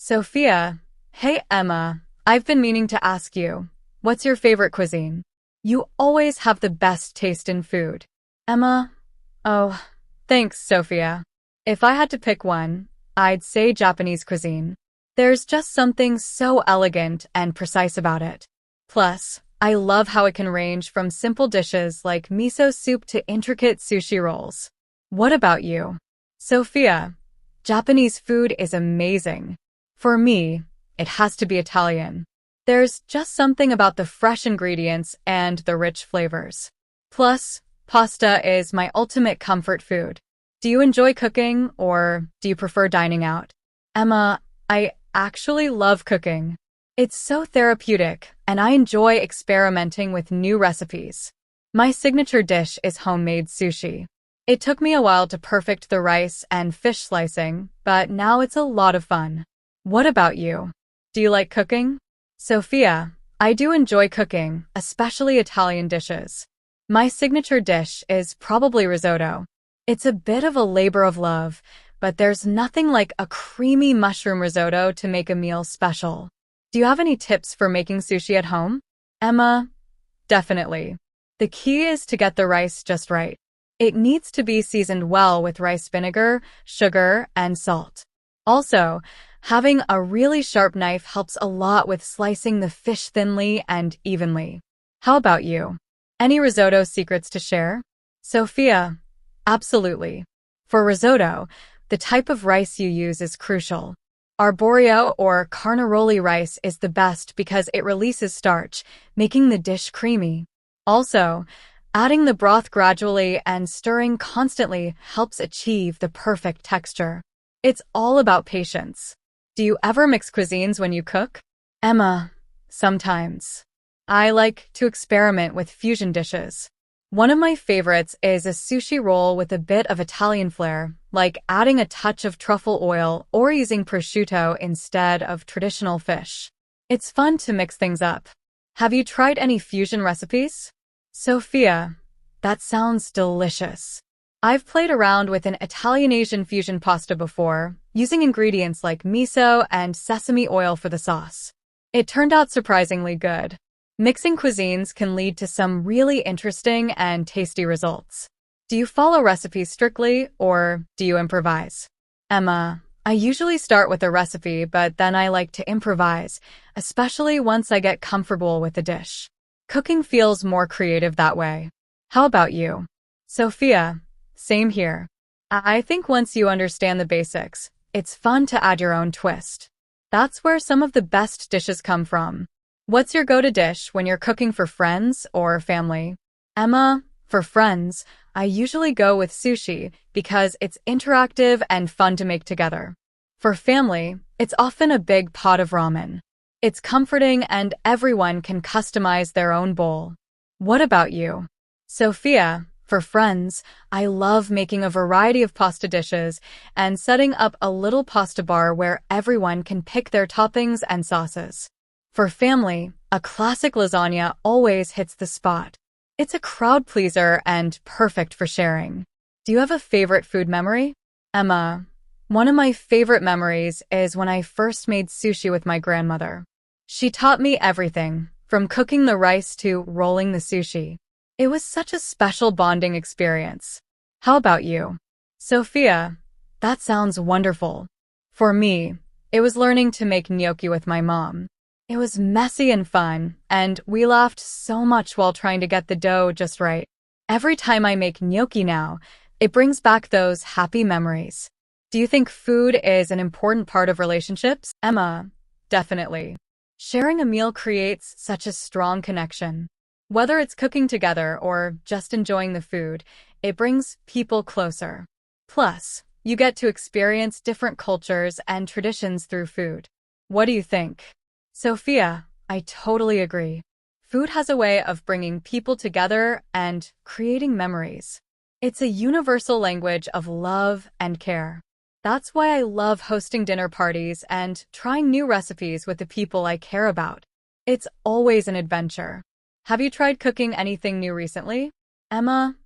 Sophia, hey Emma, I've been meaning to ask you, what's your favorite cuisine? You always have the best taste in food. Emma, oh, thanks, Sophia. If I had to pick one, I'd say Japanese cuisine. There's just something so elegant and precise about it. Plus, I love how it can range from simple dishes like miso soup to intricate sushi rolls. What about you? Sophia, Japanese food is amazing. For me, it has to be Italian. There's just something about the fresh ingredients and the rich flavors. Plus, pasta is my ultimate comfort food. Do you enjoy cooking or do you prefer dining out? Emma, I actually love cooking. It's so therapeutic and I enjoy experimenting with new recipes. My signature dish is homemade sushi. It took me a while to perfect the rice and fish slicing, but now it's a lot of fun. What about you? Do you like cooking? Sophia, I do enjoy cooking, especially Italian dishes. My signature dish is probably risotto. It's a bit of a labor of love, but there's nothing like a creamy mushroom risotto to make a meal special. Do you have any tips for making sushi at home? Emma, definitely. The key is to get the rice just right. It needs to be seasoned well with rice vinegar, sugar, and salt. Also, having a really sharp knife helps a lot with slicing the fish thinly and evenly. How about you? Any risotto secrets to share? Sophia, absolutely. For risotto, the type of rice you use is crucial. Arborio or carnaroli rice is the best because it releases starch, making the dish creamy. Also, adding the broth gradually and stirring constantly helps achieve the perfect texture. It's all about patience. Do you ever mix cuisines when you cook? Emma, sometimes. I like to experiment with fusion dishes. One of my favorites is a sushi roll with a bit of Italian flair, like adding a touch of truffle oil or using prosciutto instead of traditional fish. It's fun to mix things up. Have you tried any fusion recipes? Sophia, that sounds delicious. I've played around with an Italian-Asian fusion pasta before, using ingredients like miso and sesame oil for the sauce. It turned out surprisingly good. Mixing cuisines can lead to some really interesting and tasty results. Do you follow recipes strictly, or do you improvise? Emma, I usually start with a recipe, but then I like to improvise, especially once I get comfortable with the dish. Cooking feels more creative that way. How about you? Sophia, same here. I think once you understand the basics, it's fun to add your own twist. That's where some of the best dishes come from. What's your go-to dish when you're cooking for friends or family? Emma, for friends, I usually go with sushi because it's interactive and fun to make together. For family, it's often a big pot of ramen. It's comforting and everyone can customize their own bowl. What about you? Sophia, for friends, I love making a variety of pasta dishes and setting up a little pasta bar where everyone can pick their toppings and sauces. For family, a classic lasagna always hits the spot. It's a crowd pleaser and perfect for sharing. Do you have a favorite food memory? Emma, one of my favorite memories is when I first made sushi with my grandmother. She taught me everything, from cooking the rice to rolling the sushi. It was such a special bonding experience. How about you? Sophia, that sounds wonderful. For me, it was learning to make gnocchi with my mom. It was messy and fun, and we laughed so much while trying to get the dough just right. Every time I make gnocchi now, it brings back those happy memories. Do you think food is an important part of relationships? Emma, definitely. Sharing a meal creates such a strong connection. Whether it's cooking together or just enjoying the food, it brings people closer. Plus, you get to experience different cultures and traditions through food. What do you think? Sophia, I totally agree. Food has a way of bringing people together and creating memories. It's a universal language of love and care. That's why I love hosting dinner parties and trying new recipes with the people I care about. It's always an adventure. Have you tried cooking anything new recently? Emma?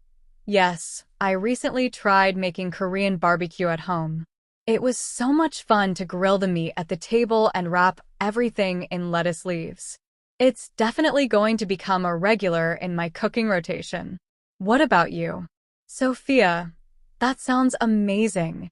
Yes, I recently tried making Korean barbecue at home. It was so much fun to grill the meat at the table and wrap everything in lettuce leaves. It's definitely going to become a regular in my cooking rotation. What about you? Sophia, that sounds amazing.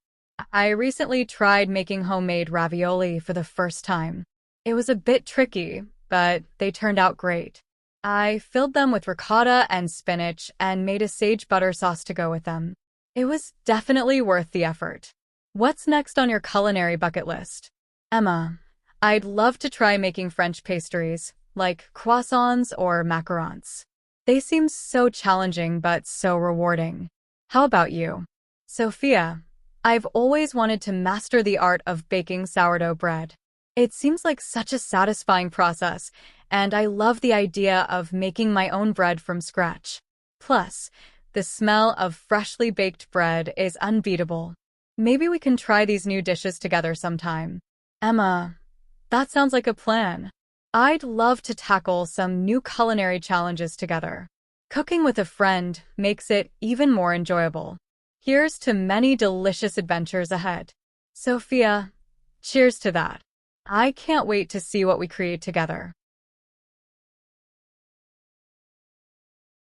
I recently tried making homemade ravioli for the first time. It was a bit tricky, but they turned out great. I filled them with ricotta and spinach and made a sage butter sauce to go with them. It was definitely worth the effort. What's next on your culinary bucket list? Emma, I'd love to try making French pastries, like croissants or macarons. They seem so challenging but so rewarding. How about you? Sophia, I've always wanted to master the art of baking sourdough bread. It seems like such a satisfying process, and I love the idea of making my own bread from scratch. Plus, the smell of freshly baked bread is unbeatable. Maybe we can try these new dishes together sometime. Emma, that sounds like a plan. I'd love to tackle some new culinary challenges together. Cooking with a friend makes it even more enjoyable. Here's to many delicious adventures ahead. Sophia, cheers to that. I can't wait to see what we create together.